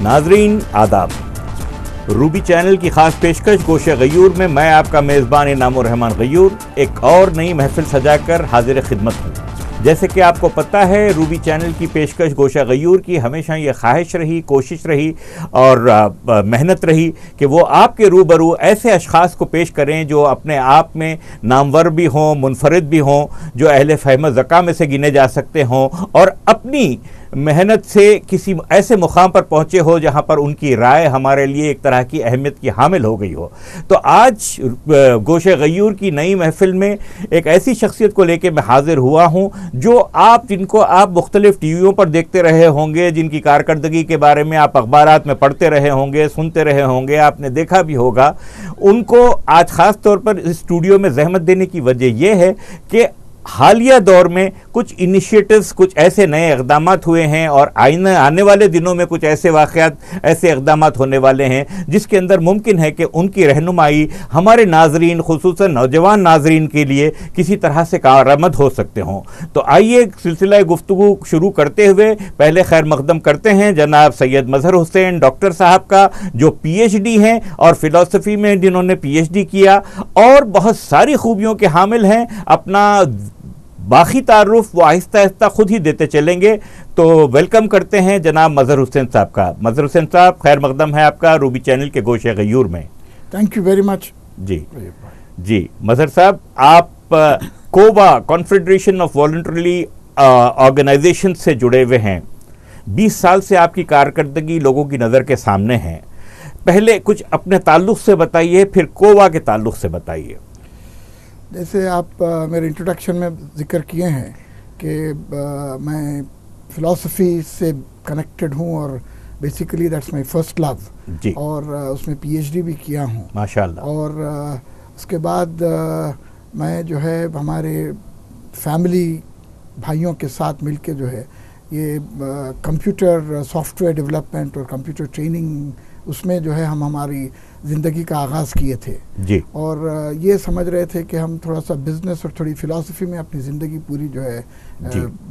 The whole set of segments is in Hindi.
नाजरीन आदाब। रूबी चैनल की खास पेशकश गोशे गयूर में मैं आपका मेज़बान इनामुर रहमान गयूर एक और नई महफिल सजाकर हाजिर खिदमत हूँ। जैसे कि आपको पता है, रूबी चैनल की पेशकश गोशा गयूर की हमेशा ये ख्वाहिश रही, कोशिश रही और मेहनत रही कि वो आपके रूबरू ऐसे अशखास को पेश करें जो अपने आप में नामवर भी हों, मुनफरिद भी हों, जो अहले फ़हम ज़का में से गिने जा सकते हों और अपनी मेहनत से किसी ऐसे मुकाम पर पहुँचे हो जहाँ पर उनकी राय हमारे लिए एक तरह की अहमियत की हामिल हो गई हो। तो आज गोशे गयूर की नई महफिल में एक ऐसी शख्सियत को लेकर मैं हाजिर हुआ हूँ जिनको आप मुख्तलिफ टीवियों पर देखते रहे होंगे, जिनकी कारकर्दगी के बारे में आप अखबारात में पढ़ते रहे होंगे, सुनते रहे होंगे, आपने देखा भी होगा। उनको आज ख़ास तौर पर इस स्टूडियो में जहमत देने की वजह यह है कि हालिया दौर में कुछ इनिशिएटिव्स, कुछ ऐसे नए इक़दामात हुए हैं और आने वाले दिनों में कुछ ऐसे वाक़यात, ऐसे इक़दामात होने वाले हैं जिसके अंदर मुमकिन है कि उनकी रहनुमाई हमारे नाजरीन, खुसूसन नौजवान नाजरीन के लिए किसी तरह से कारआमद हो सकते हों। तो आइए सिलसिला गुफ्तगू शुरू करते हुए पहले खैर मकदम करते हैं जनाब सैयद मजहर हुसैन डॉक्टर साहब का, जो PhD हैं और फ़िलासफ़ी में जिन्होंने PhD किया और बहुत सारी खूबियों के हामिल हैं। अपना बाकी तारुफ वो आहिस्ता आहिस्ता खुद ही देते चलेंगे। तो वेलकम करते हैं जनाब मजहर हुसैन साहब का। मजहर हुसैन साहब, खैर मकदम है आपका रूबी चैनल के गोशे गयूर में। Thank you very much. जी मजहर साहब, आप कोबा कॉन्फेडरेशन ऑफ वॉलंटरली ऑर्गेनाइजेशन से जुड़े हुए हैं। 20 साल से आपकी कारकर्दगी लोगों की नज़र के सामने है। पहले कुछ अपने ताल्लुक़ से बताइए, फिर कोबा के ताल्लुक़ से बताइए। जैसे आप मेरे इंट्रोडक्शन में जिक्र किए हैं कि मैं फ़िलासफ़ी से कनेक्टेड हूँ और basically that's my first love, और उसमें PhD भी किया हूँ माशाल्लाह। और उसके बाद मैं जो है हमारे फैमिली भाइयों के साथ मिलके जो है ये कंप्यूटर सॉफ्टवेयर डेवलपमेंट और कंप्यूटर ट्रेनिंग, उसमें जो है हम हमारी ज़िंदगी का आगाज़ किए थे जी। और ये समझ रहे थे कि हम थोड़ा सा बिज़नेस और थोड़ी फ़िलासफ़ी में अपनी ज़िंदगी पूरी जो है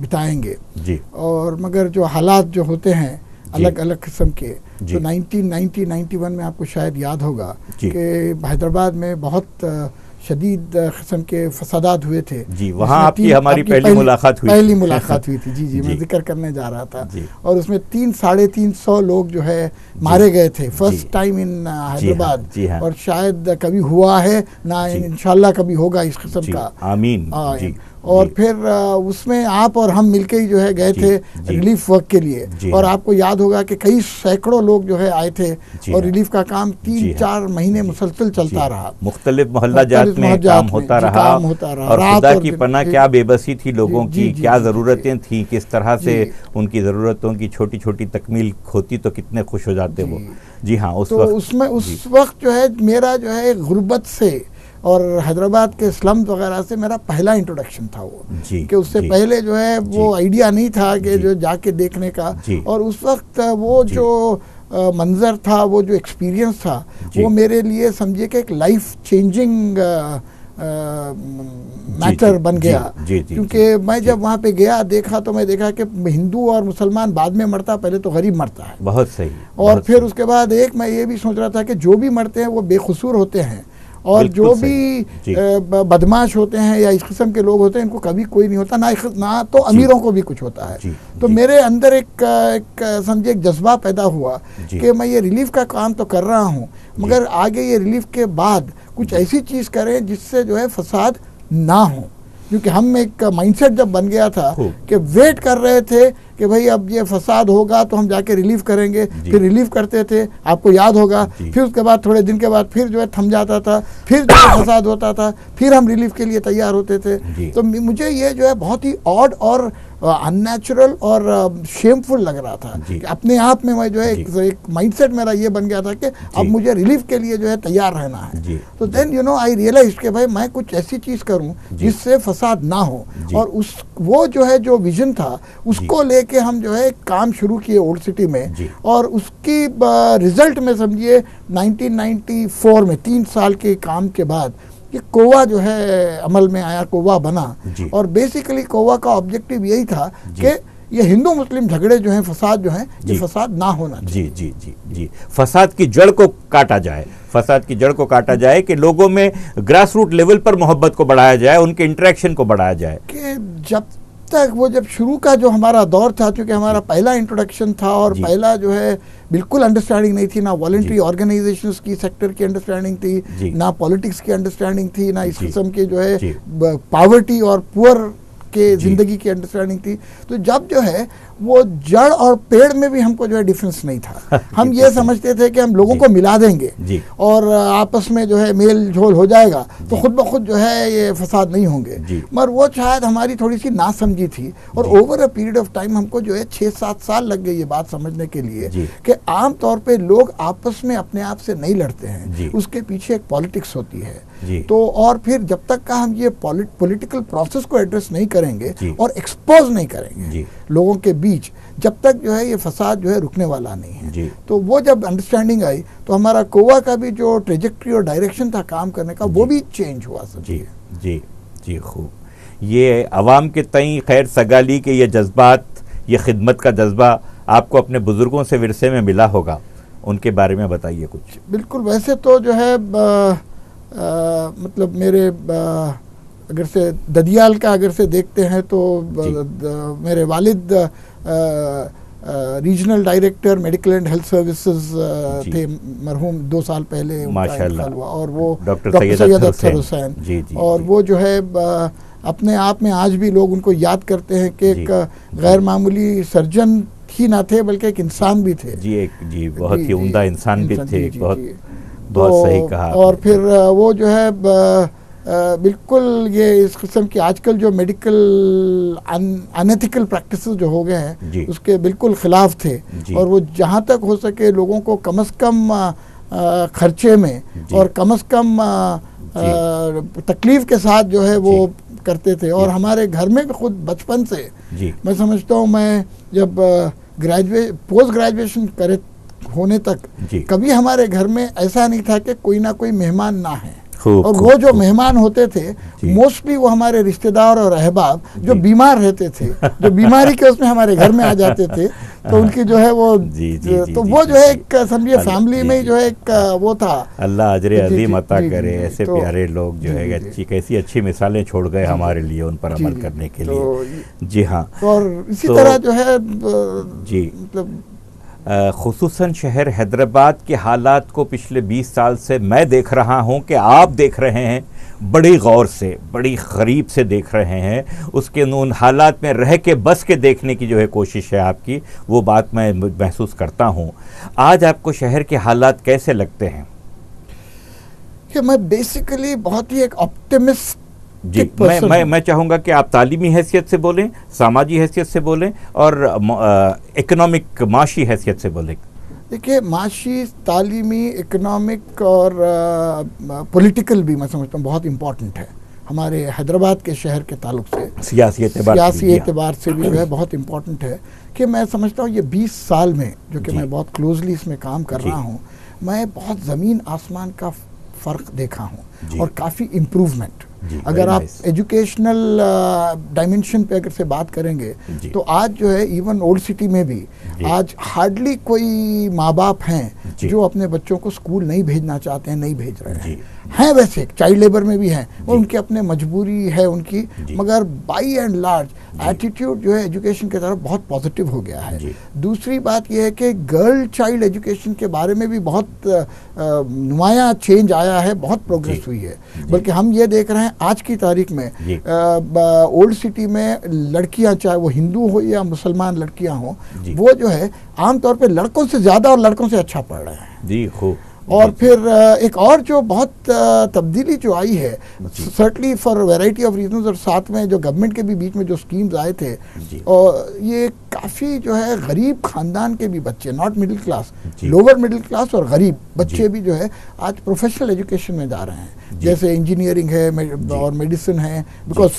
बिताएंगे जी। और मगर जो हालात जो होते हैं अलग अलग किस्म के, तो 1991 में आपको शायद याद होगा कि हैदराबाद में बहुत शदीद किस्म के फसादात हुए थे जी। वहाँ आपकी हमारी पहली मुलाकात हुई थी जी। मैं जिक्र करने जा रहा था। और उसमें 300-350 लोग जो है मारे गए थे, फर्स्ट टाइम इन हैदराबाद। और शायद कभी हुआ है ना, इंशाल्लाह कभी होगा इस किस्म का, आमीन। और फिर उसमें आप और हम मिलके ही जो है गए थे रिलीफ वर्क के लिए। और आपको याद होगा कि कई सैकड़ों लोग जो है आए थे और रिलीफ का काम 3-4 महीने मुसलसल चलता रहा। मुख्तलिफ मोहल्ला जात में काम होता रहा और खुदा की पनाह क्या बेबसी थी लोगों की, क्या ज़रूरतें थी, किस तरह से उनकी ज़रूरतों की छोटी छोटी तकमील होती तो कितने खुश हो जाते वो जी। हाँ, उसमें उस वक्त जो है मेरा जो है गुर्बत से और हैदराबाद के स्लम्स वगैरह से मेरा पहला इंट्रोडक्शन था वो कि उससे पहले जो है वो आइडिया नहीं था कि जो जाके देखने का। और उस वक्त वो जो मंजर था, वो जो एक्सपीरियंस था, वो मेरे लिए समझिए कि एक लाइफ चेंजिंग मैटर बन गया। क्योंकि मैं जब वहाँ पे गया देखा तो मैं देखा कि हिंदू और मुसलमान बाद में मरता, पहले तो गरीब मरता है। बहुत सही। और फिर उसके बाद एक मैं ये भी सोच रहा था कि जो भी मरते हैं वो बेकसूर होते हैं और जो भी बदमाश होते हैं या इस किस्म के लोग होते हैं इनको कभी कोई नहीं होता, ना तो अमीरों को भी कुछ होता है। तो मेरे अंदर एक समझे एक जज्बा पैदा हुआ कि मैं ये रिलीफ का काम तो कर रहा हूँ, मगर आगे ये रिलीफ के बाद कुछ ऐसी चीज़ करें जिससे जो है फसाद ना हो। क्योंकि हम एक माइंडसेट जब बन गया था कि वेट कर रहे थे कि भाई अब ये फसाद होगा तो हम जाके रिलीफ करेंगे, फिर रिलीफ करते थे, आपको याद होगा। फिर उसके बाद थोड़े दिन के बाद फिर जो है थम जाता था, फिर जो है फसाद होता था, फिर हम रिलीफ के लिए तैयार होते थे। तो मुझे ये जो है बहुत ही ऑड और अननेचुरल और शेमफुल लग रहा था कि अपने आप में मैं जो है एक माइंडसेट मेरा ये बन गया था कि अब मुझे रिलीफ के लिए जो है तैयार रहना है। तो देन आई रियलाइज कि भाई मैं कुछ ऐसी चीज़ करूं जिससे फसाद ना हो। और वो जो है जो विजन था उसको लेके हम जो है काम शुरू किए ओल्ड सिटी में। और उसकी रिजल्ट में समझिए 1994 में 3 साल के काम के बाद ये कोवा जो है अमल में आया, कोवा बना। और बेसिकली कोवा का ऑब्जेक्टिव यही था कि ये हिंदू मुस्लिम झगड़े जो हैं, फसाद जो हैं, ये फसाद ना होना चाहिए। जी जी जी जी, फसाद की जड़ को काटा जाए, फसाद की जड़ को काटा जाए कि लोगों में ग्रास रूट लेवल पर मोहब्बत को बढ़ाया जाए, उनके इंटरेक्शन को बढ़ाया जाए। कि जब तक वो जब शुरू का जो हमारा दौर था, क्योंकि हमारा पहला इंट्रोडक्शन था और पहला जो है बिल्कुल अंडरस्टैंडिंग नहीं थी, ना वॉलंटरी ऑर्गेनाइजेशंस की सेक्टर की अंडरस्टैंडिंग थी, ना पॉलिटिक्स की अंडरस्टैंडिंग थी, ना इस किस्म के जो है पॉवर्टी और पुअर के जिंदगी की अंडरस्टैंडिंग थी। तो जब जो है वो जड़ और पेड़ में भी हमको जो है डिफरेंस नहीं था। हम ये समझते थे कि हम लोगों को मिला देंगे और आपस में जो है मेल झोल हो जाएगा तो खुद ब खुद जो है ये फसाद नहीं होंगे। मगर वो शायद हमारी थोड़ी सी नासमझी थी और over a period of time हमको जो है 6-7 साल लग गए ये बात समझने के लिए कि आम तौर पे लोग आपस में अपने आप से नहीं लड़ते हैं, उसके पीछे एक पॉलिटिक्स होती है। तो और फिर जब तक का हम ये पॉलिटिकल प्रोसेस को एड्रेस नहीं करेंगे और एक्सपोज नहीं करेंगे लोगों के बीच, जब तक जो है ये फसाद जो है रुकने वाला नहीं है। तो वो जब अंडरस्टैंडिंग आई तो हमारा कोवा का भी जो ट्रेजेक्ट्री और डायरेक्शन था काम करने का वो भी चेंज हुआ सब। जी जी जी, खूब। ये अवाम के तई खैर सगाली के ये जज्बात, ये खिदमत का जज्बा आपको अपने बुजुर्गों से विरसे में मिला होगा, उनके बारे में बताइए कुछ। बिल्कुल, वैसे तो जो है मतलब मेरे अगर से ददियाल का अगर से देखते हैं तो मेरे वालिद regional director medical and health services थे, मरहूम 2 साल पहले माशाअल्लाह, हुआ, और वो डॉक्टर सैयद अख्तर हुसैन। और वो जो है अपने आप में आज भी लोग उनको याद करते हैं कि एक गैर मामूली सर्जन ही ना थे बल्कि एक इंसान भी थे। जी, बहुत ही उम्दा इंसान भी थे। बहुत सही कहा। और फिर वो जो है बिल्कुल ये इस किस्म की आजकल जो मेडिकल अनएथिकल प्रैक्टिसेस जो हो गए हैं उसके बिल्कुल खिलाफ थे, और वो जहाँ तक हो सके लोगों को कम से कम खर्चे में और कम से कम तकलीफ के साथ जो है वो करते थे। और हमारे घर में भी खुद बचपन से मैं समझता हूँ, मैं जब पोस्ट ग्रेजुएशन करे होने तक कभी हमारे घर में ऐसा नहीं था कि कोई ना कोई मेहमान ना है। और वो जो मेहमान होते थे मोस्टली वो हमारे रिश्तेदार और अहबाब जो बीमार रहते थे, जो बीमारी के उसमें हमारे घर में आ जाते थे, तो उनकी जो है वो तो वो जो है एक समझिए फैमिली में जो है एक वो था। अल्लाह अजरे अज़ीम अता करे, ऐसे प्यारे लोग जो है अच्छी कैसी अच्छी मिसालें छोड़ गए हमारे लिए, उन पर अमल करने के लिए। जी हाँ, और इसी तरह जो है मतलब खुसूसन शहर हैदराबाद के हालात को पिछले 20 साल से मैं देख रहा हूं कि आप देख रहे हैं, बड़ी गौर से, बड़ी करीब से देख रहे हैं। उसके उन हालात में रह के बस के देखने की जो है कोशिश है आपकी, वो बात मैं महसूस करता हूं। आज आपको शहर के हालात कैसे लगते हैं? कि मैं बेसिकली बहुत ही एक ऑप्टिमिस्ट जी, मैं चाहूँगा कि आप तालीमी हैसियत से बोलें, सामाजी हैसियत से बोलें और इकोनॉमिक माशी हैसियत से बोलें। देखिए, माशी, तालीमी, इकोनॉमिक और पॉलिटिकल भी मैं समझता हूँ बहुत इम्पोर्टेंट है हमारे हैदराबाद के शहर के ताल्लुक से। सियासी एतबार से भी जो है बहुत इम्पोर्टेंट है कि मैं समझता हूँ ये 20 साल में जो कि मैं बहुत क्लोजली इसमें काम कर रहा हूँ, मैं बहुत ज़मीन आसमान का फ़र्क देखा हूँ और काफ़ी इम्प्रूवमेंट। अगर आप एजुकेशनल डायमेंशन पे अगर से बात करेंगे तो आज जो है इवन ओल्ड सिटी में भी आज हार्डली कोई माँ बाप हैं जो अपने बच्चों को स्कूल नहीं भेजना चाहते हैं, नहीं भेज रहे हैं। वैसे चाइल्ड लेबर में भी हैं, वो उनकी अपने मजबूरी है उनकी, मगर बाई एंड लार्ज एटीट्यूड जो है एजुकेशन की तरफ बहुत पॉजिटिव हो गया है। दूसरी बात यह है कि गर्ल चाइल्ड एजुकेशन के बारे में भी बहुत नुमाया चेंज आया है, बहुत प्रोग्रेस हुई है। बल्कि हम ये देख रहे हैं आज की तारीख में ओल्ड सिटी में लड़कियां, चाहे वो हिंदू हो या मुसलमान लड़कियां हो, वो जो है आमतौर पे लड़कों से ज़्यादा और लड़कों से अच्छा पढ़ रहे हैं। जी, खूब। और फिर एक और जो बहुत तब्दीली जो आई है, certainly for variety of reasons, और साथ में जो गवर्नमेंट के भी बीच में जो स्कीम्स आए थे, और ये काफ़ी जो है गरीब ख़ानदान के भी बच्चे, not middle class, lower middle class और गरीब बच्चे भी जो है आज प्रोफेशनल एजुकेशन में जा रहे हैं, जैसे इंजीनियरिंग है और मेडिसिन है, बिकॉज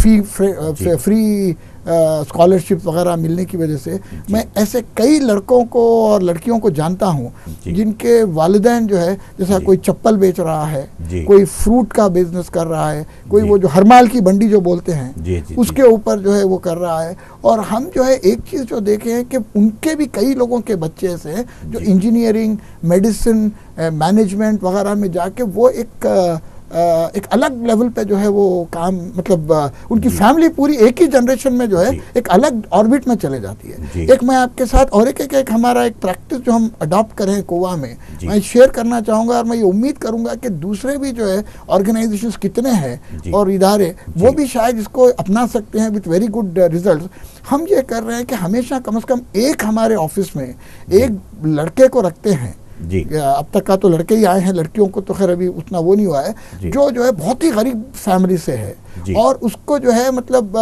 फ्री स्कॉलरशिप वगैरह मिलने की वजह से मैं ऐसे कई लड़कों को और लड़कियों को जानता हूँ जिनके वालिदैन जो है, जैसा कोई चप्पल बेच रहा है, कोई फ्रूट का बिजनेस कर रहा है, कोई वो जो हरमाल की बंडी जो बोलते हैं उसके ऊपर जो है वो कर रहा है। और हम जो है एक चीज़ जो देखे हैं कि उनके भी कई लोगों के बच्चे ऐसे हैं जो इंजीनियरिंग, मेडिसिन, मैनेजमेंट वगैरह में जाके वो एक अलग लेवल पे जो है वो काम, मतलब उनकी फैमिली पूरी एक ही जनरेशन में जो है एक अलग ऑर्बिट में चले जाती है। एक मैं आपके साथ और एक हमारा एक प्रैक्टिस जो हम अडॉप्ट करें गोवा में, मैं शेयर करना चाहूँगा और मैं ये उम्मीद करूँगा कि दूसरे भी जो है ऑर्गेनाइजेशंस कितने हैं और इदारे वो भी शायद इसको अपना सकते हैं विथ वेरी गुड रिजल्ट। हम ये कर रहे हैं कि हमेशा कम से कम एक हमारे ऑफिस में एक लड़के को रखते हैं। अब तक का तो लड़के ही आए हैं, लड़कियों को तो खैर अभी उतना वो नहीं हुआ है, जो है बहुत ही गरीब फैमिली से है और उसको जो है मतलब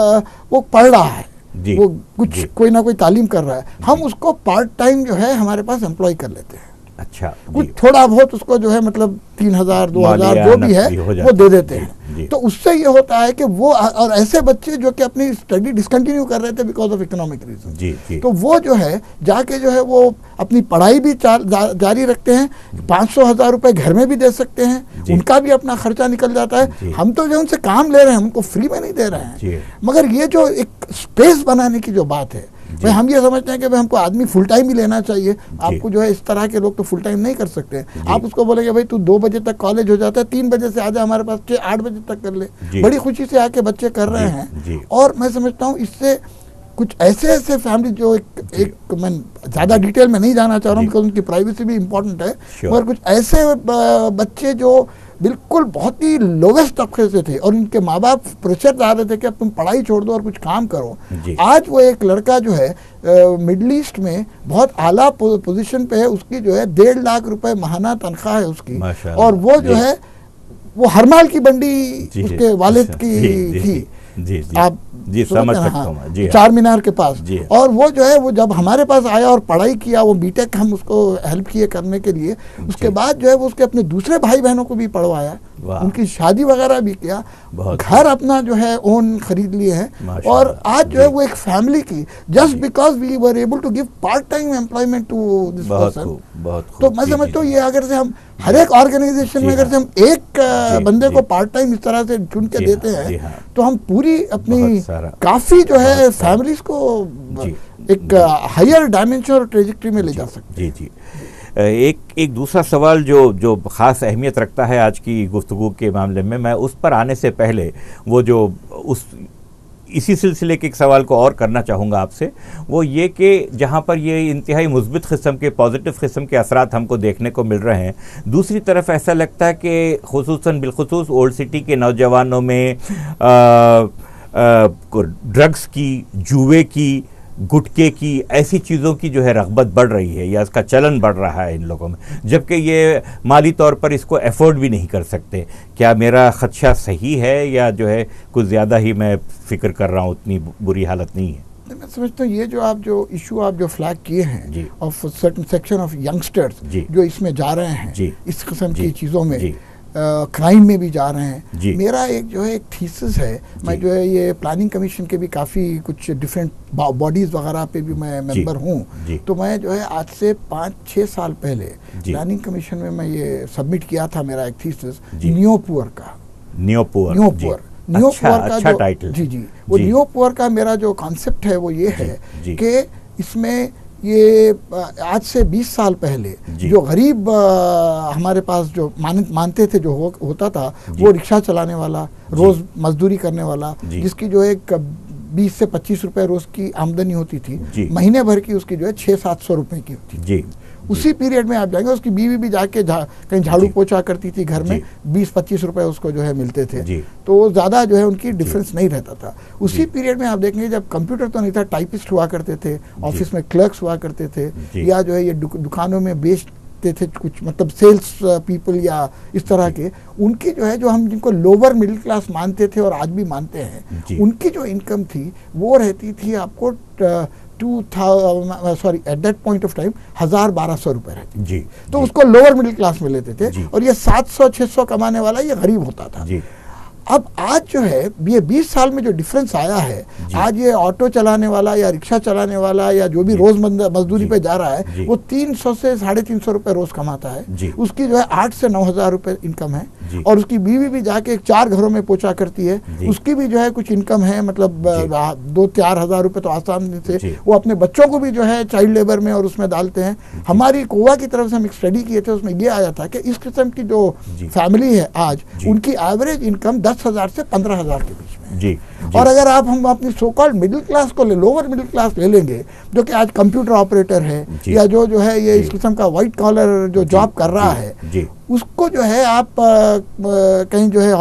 वो पढ़ रहा है, वो कुछ कोई ना कोई तालीम कर रहा है, हम उसको पार्ट टाइम जो है हमारे पास एम्प्लॉय कर लेते हैं। अच्छा, कुछ थोड़ा बहुत उसको जो है मतलब 3000 2000 जो भी है वो दे देते हैं। तो उससे ये होता है कि वो, और ऐसे बच्चे जो कि अपनी स्टडी डिसकंटिन्यू कर रहे थे बिकॉज ऑफ इकोनॉमिक रीजन, तो वो जो है जाके जो है वो अपनी पढ़ाई भी जारी रखते हैं, 500-1000 रुपए घर में भी दे सकते हैं, उनका भी अपना खर्चा निकल जाता है। हम तो जो उनसे काम ले रहे हैं उनको फ्री में नहीं दे रहे हैं, मगर ये जो एक स्पेस बनाने की जो बात है, भाई हम ये समझते हैं कि भाई हमको आदमी फुल टाइम ही लेना चाहिए। आपको जो है इस तरह के लोग तो फुल टाइम नहीं कर सकते। आप उसको बोलेंगे भाई तू 2 बजे तक कॉलेज हो जाता है, 3 बजे से आजा हमारे पास, 6-8 बजे तक कर ले। बड़ी खुशी से आके बच्चे कर रहे हैं। और मैं समझता हूँ इससे कुछ ऐसे फैमिली जो एक मैं ज़्यादा डिटेल में नहीं जाना चाह रहा हूँ बिकॉज उनकी प्राइवेसी भी इम्पोर्टेंट है, मगर कुछ ऐसे बच्चे जो बिल्कुल बहुत ही लोवेस्ट तबके से थे और उनके माँ बाप प्रेशर डाल रहे थे कि अब तुम पढ़ाई छोड़ दो और कुछ काम करो। आज वो एक लड़का जो है मिडल ईस्ट में बहुत आला पोजीशन पे है, उसकी जो है 1.5 लाख रुपए महाना तनख्वाह है उसकी, और वो जो है वो हरमाल की बंडी उसके वालिद की थी। आप समझ सकता हूं, चार मीनार के पास। और वो जो है वो जब हमारे पास आया और पढ़ाई किया, वो बीटेक हम उसको हेल्प किए करने के लिए, उसके बाद जो है वो उसके अपने दूसरे भाई बहनों को भी पढ़वाया, उनकी शादी वगैरह भी किया, घर अपना जो है ओन खरीद लिए हैं। और आज जो है वो एक फैमिली की, just because we were able to give part time employment to this person. तो मैं समझता हूँ ये अगर से हम हर एक ऑर्गेनाइजेशन में अगर से हम एक बंदे को पार्ट टाइम इस तरह से चुन के देते हैं तो हम पूरी अपनी काफी जो है फैमिलीज को एक हायर डायमेंशन और ट्रेजेक्टरी में ले जा सकते हैं। जी। एक दूसरा सवाल जो ख़ास अहमियत रखता है आज की गुफ्तगू के मामले में, मैं उस पर आने से पहले वो जो इसी सिलसिले के एक सवाल को और करना चाहूँगा आपसे, वो ये कि जहाँ पर ये इंतहाई मुस्बित किस्म के, पॉजिटिव किस्म के असरात हमको देखने को मिल रहे हैं, दूसरी तरफ ऐसा लगता है कि खुसूसन बिलखुसूस ओल्ड सिटी के नौजवानों में ड्रग्स की, जुए की, गुटके की, ऐसी चीज़ों की जो है रग़बत बढ़ रही है या इसका चलन बढ़ रहा है इन लोगों में, जबकि ये माली तौर पर इसको एफोर्ड भी नहीं कर सकते। क्या मेरा खदशा सही है या जो है कुछ ज़्यादा ही मैं फ़िक्र कर रहा हूँ, उतनी बुरी हालत नहीं है? मैं समझता हूँ ये जो इशू आप जो फ्लैग किए हैं of certain section of youngsters जो इसमें जा रहे हैं, इस किस्म की चीज़ों में, क्राइम में भी जा रहे हैं। मेरा एक जो है एक थीसिस है, मैं जो है ये प्लानिंग कमीशन के भी काफ़ी कुछ डिफरेंट बॉडीज़ वगैरह पे भी मैं मेंबर हूँ, तो मैं जो है आज से 5-6 साल पहले प्लानिंग कमीशन में मैं ये सबमिट किया था मेरा एक थीसिस न्यू पुअर का। न्यू पुअर का जो टाइटल, जी वो न्यू पुअर का मेरा जो कॉन्सेप्ट है वो ये है कि इसमें ये आज से 20 साल पहले जो गरीब हमारे पास जो मानते थे जो होता था, वो रिक्शा चलाने वाला, रोज मजदूरी करने वाला, जिसकी जो एक 20 से 25 रुपए रोज की आमदनी होती थी, महीने भर की उसकी जो है 600-700 रुपए की होती थी। उसी पीरियड में आप जाएंगे, उसकी बीवी भी जाके कहीं झाड़ू पोछा करती थी घर में, 20-25 रुपए उसको जो है मिलते थे, तो ज़्यादा जो है उनकी डिफरेंस नहीं रहता था। उसी पीरियड में आप देखेंगे जब कंप्यूटर तो नहीं था, टाइपिस्ट हुआ करते थे, ऑफिस में क्लर्क्स हुआ करते थे, या जो है ये दुकानों में बेचते थे कुछ, मतलब सेल्स पीपल या इस तरह के, उनकी जो है जो हम जिनको लोअर मिडिल क्लास मानते थे और आज भी मानते हैं, उनकी जो इनकम थी वो रहती थी आपको at that point of time 1000-1200 रुपए रहते जी। तो जी। उसको लोअर मिडिल क्लास में लेते थे जी। और ये 700-600 कमाने वाला ये गरीब होता था। जी। अब आज जो है ये 20 साल में जो डिफरेंस आया है, आज ये ऑटो चलाने वाला या रिक्शा चलाने वाला या जो भी रोज मजदूरी पे जा रहा है वो 300 से 350 रुपए रोज कमाता है। उसकी जो है 8 से 9,000 रुपए इनकम है और उसकी बीवी भी जाके 4 घरों में पोछा करती है, उसकी भी जो है कुछ इनकम है, मतलब 2-4 हजार रुपए तो आसानी से वो अपने बच्चों को भी जो है चाइल्ड लेबर में और उसमें डालते हैं। हमारी गोवा की तरफ से हम एक स्टडी किए थे, उसमें ये आया था कि इस किस्म की जो फैमिली है आज उनकी एवरेज इनकम 10,000 से 15,000 के बीच में जी। और अगर हम अपनी सो कॉल्ड मिडिल क्लास को लोअर मिडिल क्लास ले लेंगे, जो कि आज कंप्यूटर ऑपरेटर है या जो है ये इस किस्म का व्हाइट कॉलर जो जॉब कर रहा है, उसको जो है आप कहीं जो है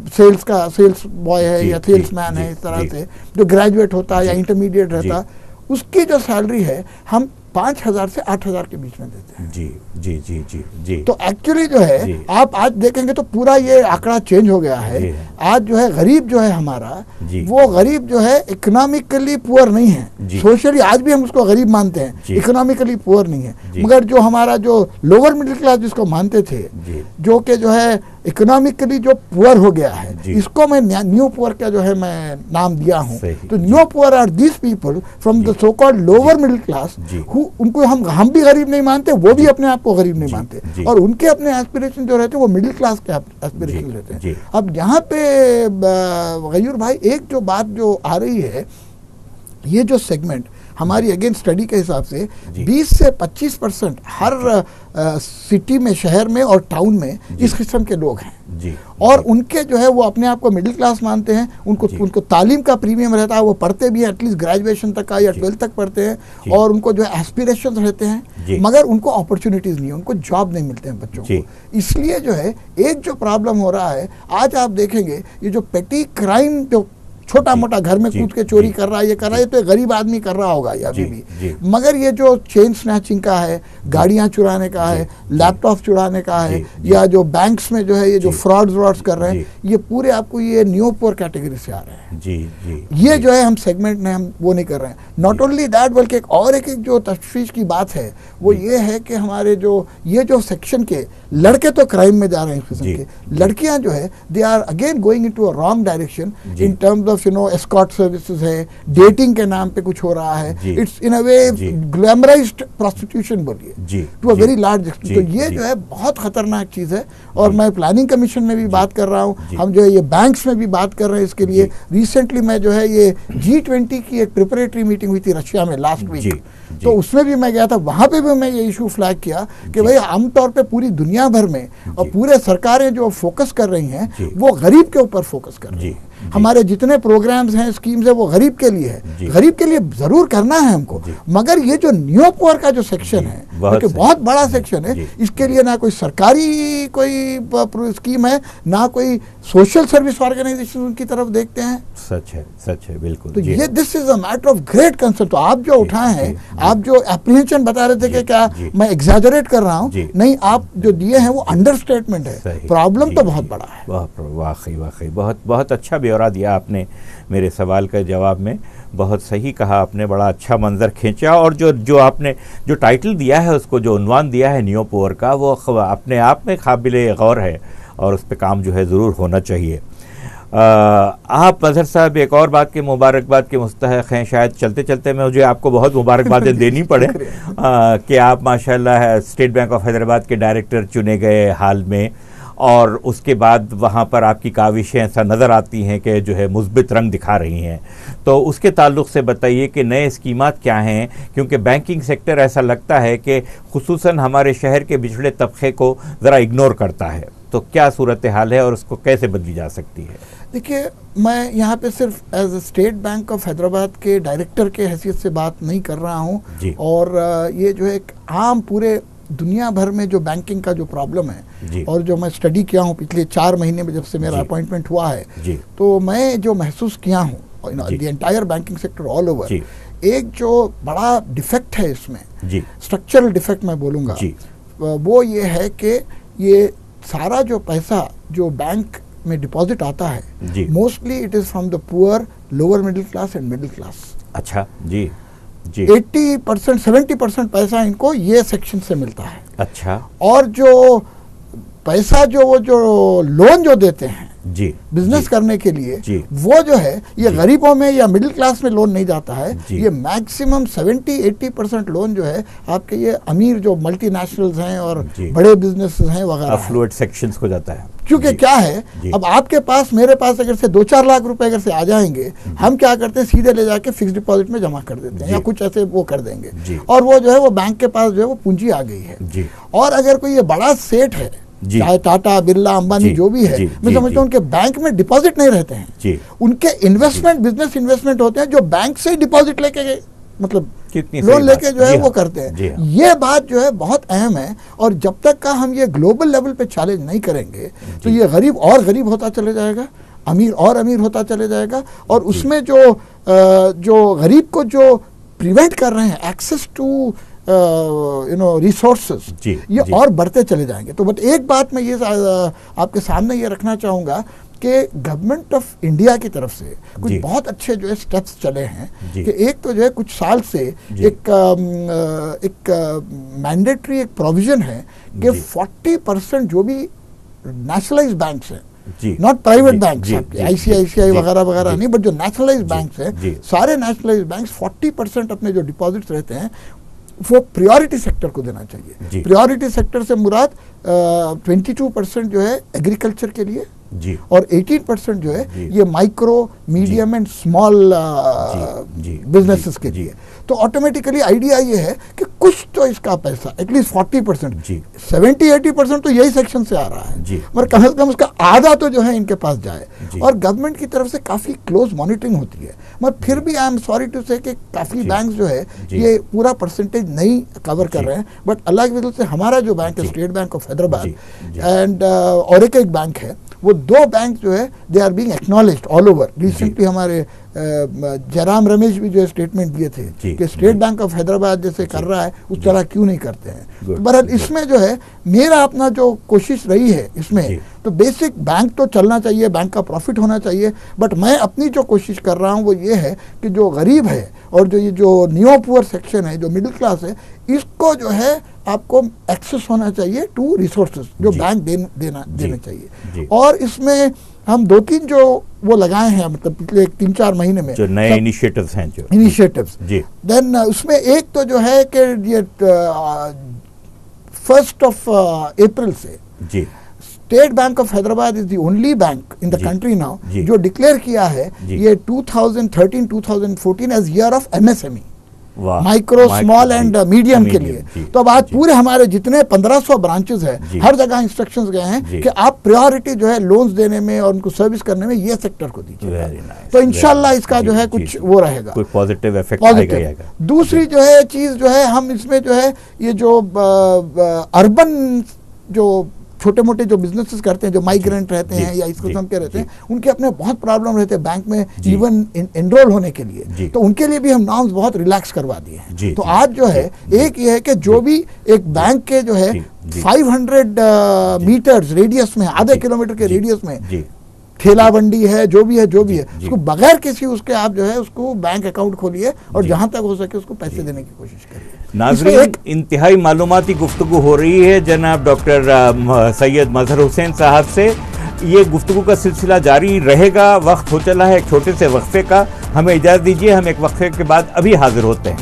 सेल्स बॉय है या सेल्स मैन है, इस तरह से जो ग्रेजुएट होता है या इंटरमीडिएट रहता है, उसकी जो सैलरी है हम 5,000 से 8,000 के बीच में देते हैं। जी जी जी जी जी। तो एक्चुअली जो है आप आज देखेंगे तो पूरा ये आंकड़ा चेंज हो गया है। आज जो है गरीब जो है हमारा, वो गरीब जो है इकोनॉमिकली पुअर नहीं है, सोशली आज भी हम उसको गरीब मानते हैं, इकोनॉमिकली पुअर नहीं है। मगर जो हमारा जो लोअर मिडिल क्लास जिसको मानते थे, जो कि जो है इकोनॉमिकली जो पुअर हो गया है, इसको मैं न्यू पुअर का जो है मैं नाम दिया हूँ। तो new poor are these people from the so called lower middle class, उनको हम भी गरीब नहीं मानते, वो भी अपने आप को गरीब नहीं मानते, और उनके अपने एस्पिरेशन जो रहते हैं वो मिडिल क्लास के एस्पिरेशन रहते हैं। अब यहाँ पे गयूर भाई एक जो बात जो आ रही है, ये जो सेगमेंट हमारी अगेन स्टडी के हिसाब से 20 से 25% हर सिटी में, शहर में और टाउन में इस किस्म के लोग हैं जी। और उनके जो है वो अपने आप को मिडिल क्लास मानते हैं, उनको तालीम का प्रीमियम रहता है, वो पढ़ते भी हैं, एटलीस्ट ग्रेजुएशन तक का या 12th तक पढ़ते हैं, और उनको जो है एस्पिरेशंस रहते हैं, मगर उनको अपॉर्चुनिटीज नहीं है, उनको जॉब नहीं मिलते हैं बच्चों को। इसलिए जो है एक जो प्रॉब्लम हो रहा है आज आप देखेंगे, ये जो पेटी क्राइम जो छोटा मोटा घर में कूद के चोरी कर रहा है, ये कर रहा है, तो गरीब आदमी कर रहा होगा या अभी भी, मगर ये जो चेन स्नैचिंग का है, गाड़ियां चुराने का है, लैपटॉप चुराने का है, या जो बैंक्स में जो है ये जो फ्रॉड्स कर रहे हैं, ये पूरे आपको ये न्यू पुअर कैटेगरी से आ रहे हैं जी। ये जो है हम सेगमेंट में हम वो नहीं कर रहे हैं। नॉट ओनली दैट, बल्कि एक जो तशवीश की बात है वो ये है कि हमारे ये जो सेक्शन के लड़के तो क्राइम में जा रहे हैं इस किस्म के, लड़कियां जो है they are again going into a wrong direction in terms of escort services है, डेटिंग के नाम पे कुछ हो रहा है, it's in a way glamorised prostitution बोलिए to a very large extent. तो ये जो है बहुत खतरनाक चीज है, और मैं प्लानिंग कमीशन में भी बात कर रहा हूँ, हम जो है ये बैंक्स में भी बात कर रहे हैं इसके लिए। रिसेंटली मैं जो है ये G20 की एक प्रिपरेटरी मीटिंग हुई थी रशिया में लास्ट वीक, तो उसमें भी मैं गया था, वहां पे भी मैं ये इशू फ्लैग किया कि भाई आमतौर पे पूरी दुनिया भर में और पूरे सरकारें जो फोकस कर रही हैं वो गरीब के ऊपर फोकस कर रही हैं। हमारे जितने प्रोग्राम्स हैं, स्कीम्स है, वो गरीब के लिए है, गरीब के लिए जरूर करना है हमको, मगर ये जो न्यू पुअर का जो सेक्शन है, बहुत बड़ा सेक्शन है, इसके लिए ना कोई सरकारी कोई स्कीम है, ना कोई सोशल सर्विस ऑर्गेनाइजेशन उनकी तरफ देखते हैं। सच है बिल्कुल। तो ये this is a matter of great concern. तो आप जो उठाए हैं, आप जो एप्रीहेंशन बता रहे थे कि क्या मैं एग्जैजरेट कर रहा हूँ, नहीं, आप जो दिए हैं वो अंडरस्टेटमेंट है, प्रॉब्लम तो बहुत बड़ा है। वाकई बहुत अच्छा ब्यौरा दिया आपने मेरे सवाल का जवाब में, बहुत सही कहा आपने, बड़ा अच्छा मंजर खींचा, और जो आपने जो टाइटल दिया है, उसको जो उन्वान दिया है न्यू पुअर का, वो अपने आप में काबिले गौर है, और उस पर काम जो है ज़रूर होना चाहिए। आप मजहर साहब एक और बात के मुबारकबाद के मुस्तहक हैं, शायद चलते चलते मुझे आपको बहुत मुबारकबादें देनी पड़े कि आप माशाल्लाह स्टेट बैंक ऑफ हैदराबाद के डायरेक्टर चुने गए हाल में, और उसके बाद वहाँ पर आपकी काविशें ऐसा नज़र आती हैं कि जो है मुस्बित रंग दिखा रही हैं। तो उसके ताल्लुक़ से बताइए कि नए स्कीमात क्या हैं, क्योंकि बैंकिंग सेक्टर ऐसा लगता है कि खुसूसन हमारे शहर के पिछड़े तबके को ज़रा इग्नोर करता है, तो क्या सूरत हाल है और उसको कैसे बदली जा सकती है? देखिए, मैं यहाँ पे सिर्फ as state bank of Hyderabad के डायरेक्टर के हैसियत से बात नहीं कर रहा हूँ, और ये जो है एक आम पूरे दुनिया भर में जो बैंकिंग का जो प्रॉब्लम है, और जो मैं स्टडी किया हूँ पिछले 4 महीने में जब से मेरा अपॉइंटमेंट हुआ है, तो मैं जो महसूस किया हूँ the entire banking sector all over, एक जो बड़ा डिफेक्ट है इसमें, स्ट्रक्चरल डिफेक्ट मैं बोलूँगा, वो ये है कि ये सारा जो पैसा जो बैंक में डिपॉजिट आता है, mostly it is from the poor, lower middle class and middle class. अच्छा जी। 80% 70% पैसा इनको ये सेक्शन से मिलता है। अच्छा। और जो पैसा जो लोन जो देते हैं जी बिजनेस करने के लिए, वो जो है ये गरीबों में या मिडिल क्लास में लोन नहीं जाता है। ये मैक्सिमम 70-80% लोन जो है आपके ये अमीर जो मल्टीनेशनल्स हैं और बड़े बिजनेस हैं वगैरह, अफ्लुएंट सेक्शंस को जाता है। क्योंकि क्या है, अब आपके पास मेरे पास अगर से 2-4 लाख रुपए अगर से आ जाएंगे, हम क्या करते हैं सीधे ले जाके फिक्स डिपॉजिट में जमा कर देते हैं या कुछ ऐसे वो कर देंगे, और वो जो है वो बैंक के पास जो है वो पूंजी आ गई है। और अगर कोई ये बड़ा सेठ है, चाहे टाटा बिरला अंबानी जो भी है, मैं समझता हूँ उनके बैंक में डिपॉजिट नहीं रहते हैं, उनके इन्वेस्टमेंट बिजनेस इन्वेस्टमेंट होते हैं जो बैंक से डिपॉजिट लेके मतलब लोन लेके जो है वो करते हैं। ये बात जो है बहुत अहम है, और जब तक का हम ये ग्लोबल लेवल पे चैलेंज नहीं करेंगे तो ये गरीब और गरीब होता चले जाएगा, अमीर और अमीर होता चले जाएगा, और उसमें जो गरीब को जो प्रिवेंट कर रहे हैं एक्सेस टू रिसोर्सेस, ये और बढ़ते चले जाएंगे। तो बट एक बात मैं ये आपके सामने ये रखना चाहूँगा कि गवर्नमेंट ऑफ इंडिया की तरफ से कुछ बहुत अच्छे जो है स्टेप्स चले हैं कि एक तो जो है कुछ साल से एक मैंडेटरी एक प्रोविजन है कि 40% जो भी नेशनलाइज्ड बैंक्स हैं, नॉट प्राइवेट बैंक्स, ICICI वगैरह वगैरह नहीं, बट जो नेशनलाइज्ड बैंक्स हैं, सारे नेशनलाइज्ड बैंक्स 40% अपने जो डिपॉजिट्स रहते हैं वो प्रायोरिटी सेक्टर को देना चाहिए। प्रायोरिटी सेक्टर से मुराद 22% जो है एग्रीकल्चर के लिए और 18% जो है ये micro medium and small businesses के लिए। तो ऑटोमेटिकली आइडिया ये है कि कुछ तो इसका पैसा एटलीस्ट 40%, 70-80% तो यही सेक्शन से आ रहा है, मगर कम से कम उसका आधा तो जो है इनके पास जाए। और गवर्नमेंट की तरफ से काफी क्लोज मॉनिटरिंग होती है, मगर फिर भी आई एम सॉरी टू से कि काफी बैंक जो है ये पूरा परसेंटेज नहीं कवर कर रहे हैं। बट अल्लाह की वजह से हमारा जो बैंक है state bank of Hyderabad and और एक बैंक है, वो 2 बैंक जो है they are being acknowledged all over. Recently हमारे जयराम रमेश भी जो है स्टेटमेंट दिए थे कि स्टेट बैंक ऑफ हैदराबाद जैसे कर रहा है उस तरह क्यों नहीं करते हैं। बहरहाल इसमें जो है मेरा अपना जो कोशिश रही है इसमें, तो बेसिक बैंक तो चलना चाहिए, बैंक का प्रॉफिट होना चाहिए, बट मैं अपनी जो कोशिश कर रहा हूँ वो ये है कि जो गरीब है और जो ये जो नियो पुअर सेक्शन है, जो मिडिल क्लास है, इसको जो है आपको एक्सेस होना चाहिए टू रिसोर्सेज जो बैंक देने चाहिए। और इसमें हम 2-3 जो वो लगाए हैं, मतलब पिछले 3-4 महीने में जो नए इनिशिएटिव्स हैं, जो इनिशिएटिव्स, देन उसमें एक तो जो है कि ये 1 अप्रैल से state bank of Hyderabad is the only bank in the country now जो डिक्लेयर किया है ये 2013-2014 as year of MSME, micro small and medium के लिए। तो अब आज पूरे हमारे जितने 1500 ब्रांचेस हैं, हर जगह इंस्ट्रक्शंस गए हैं कि आप प्रायोरिटी जो है लोन्स देने में और उनको सर्विस करने में ये सेक्टर को दीजिए। तो इंशाल्लाह इसका जो है कुछ वो रहेगा, कोई पॉजिटिव इफेक्ट आएगा। दूसरी जो है चीज जो है, हम इसमें जो है ये जो अर्बन जो छोटे मोटे जो बिजनेसेस करते हैं, जो माइग्रेंट रहते हैं या इस किस्म के रहते हैं, उनके अपने बहुत प्रॉब्लम रहते हैं बैंक में इवन एनरोल होने के लिए, तो उनके लिए भी हम नॉर्म्स बहुत रिलैक्स करवा दिए हैं। तो आज जो है एक ये है कि जो भी एक बैंक के जो है 500 मीटर्स रेडियस में, आधे किलोमीटर के रेडियस में ठेला बंडी है, जो भी है उसको बगैर किसी उसके आप जो है उसको बैंक अकाउंट खोलिए और जहां तक हो सके उसको पैसे देने की कोशिश करिए। नाज़रीन, इंतहाई मालूमाती गुफ्तगू हो रही है जनाब डॉक्टर सैयद मजहर हुसैन साहब से। ये गुफ्तगू का सिलसिला जारी रहेगा। वक्त हो चला है एक छोटे से वक्फे का, हमें इजाज़त दीजिए, हम एक वक्फे के बाद अभी हाजिर होते हैं।